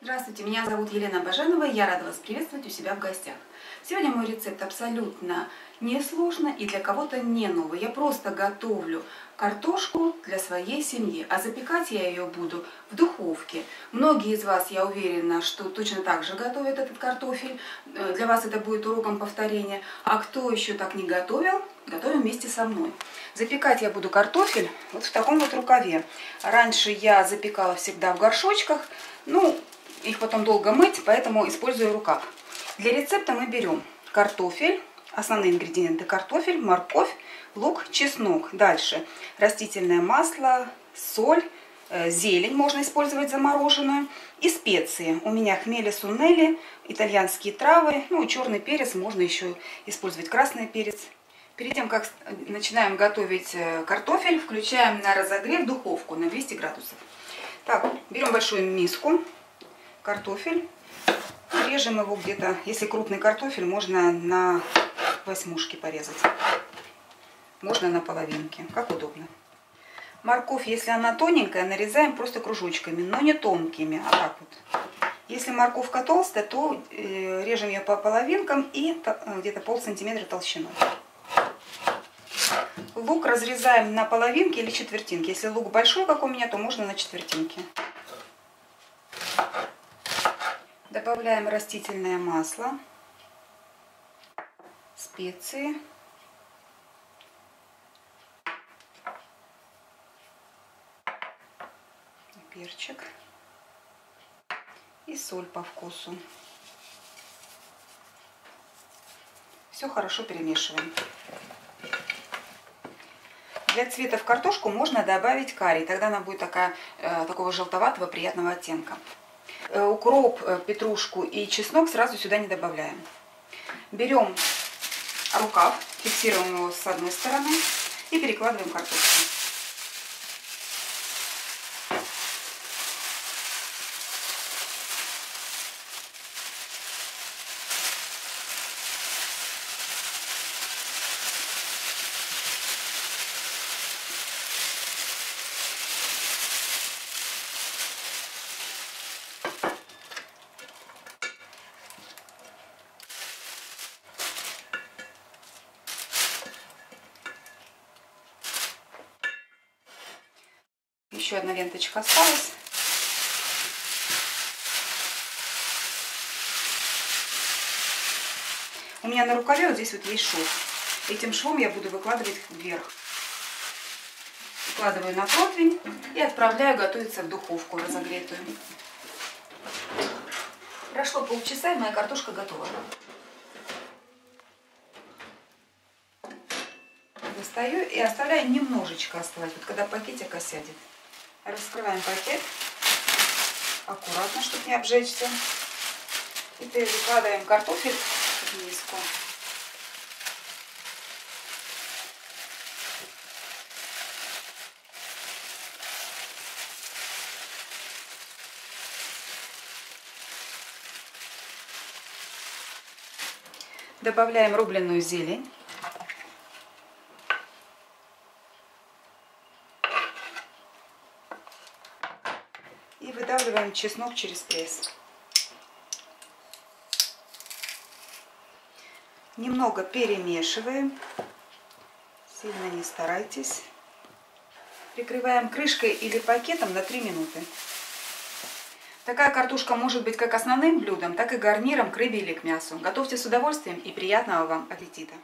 Здравствуйте, меня зовут Елена Баженова, и я рада вас приветствовать у себя в гостях. Сегодня мой рецепт абсолютно несложный и для кого-то не новый. Я просто готовлю картошку для своей семьи, а запекать я ее буду в духовке. Многие из вас, я уверена, что точно так же готовят этот картофель. Для вас это будет уроком повторения. А кто еще так не готовил, готовим вместе со мной. Запекать я буду картофель вот в таком вот рукаве. Раньше я запекала всегда в горшочках, их потом долго мыть, поэтому использую рукав. Для рецепта мы берем картофель, основные ингредиенты: картофель, морковь, лук, чеснок. Дальше растительное масло, соль, зелень можно использовать замороженную и специи. У меня хмели суннели, итальянские травы, черный перец, можно еще использовать красный перец. Перед тем, как начинаем готовить картофель, включаем на разогрев духовку на 200 градусов. Так, берем большую миску. Картофель. Режем его где-то, если крупный картофель, можно на восьмушки порезать. Можно на половинки, как удобно. Морковь, если она тоненькая, нарезаем просто кружочками, но не тонкими, а так вот. Если морковка толстая, то режем ее по половинкам и где-то полсантиметра толщиной. Лук разрезаем на половинки или четвертинки. Если лук большой, как у меня, то можно на четвертинки. Добавляем растительное масло, специи, перчик и соль по вкусу. Все хорошо перемешиваем. Для цвета в картошку можно добавить карри, тогда она будет такого желтоватого приятного оттенка. Укроп, петрушку и чеснок сразу сюда не добавляем. Берем рукав, фиксируем его с одной стороны и перекладываем картошку. Еще одна ленточка осталась. У меня на рукаве вот здесь вот есть шов. Этим швом я буду выкладывать вверх. Выкладываю на противень и отправляю готовиться в духовку разогретую. Прошло полчаса, и моя картошка готова. Достаю и оставляю немножечко остывать, вот когда пакетик осядет. Раскрываем пакет аккуратно, чтобы не обжечься. И выкладываем картофель в миску. Добавляем рубленную зелень. И выдавливаем чеснок через пресс. Немного перемешиваем. Сильно не старайтесь. Прикрываем крышкой или пакетом на 3 минуты. Такая картошка может быть как основным блюдом, так и гарниром к рыбе или к мясу. Готовьте с удовольствием и приятного вам аппетита!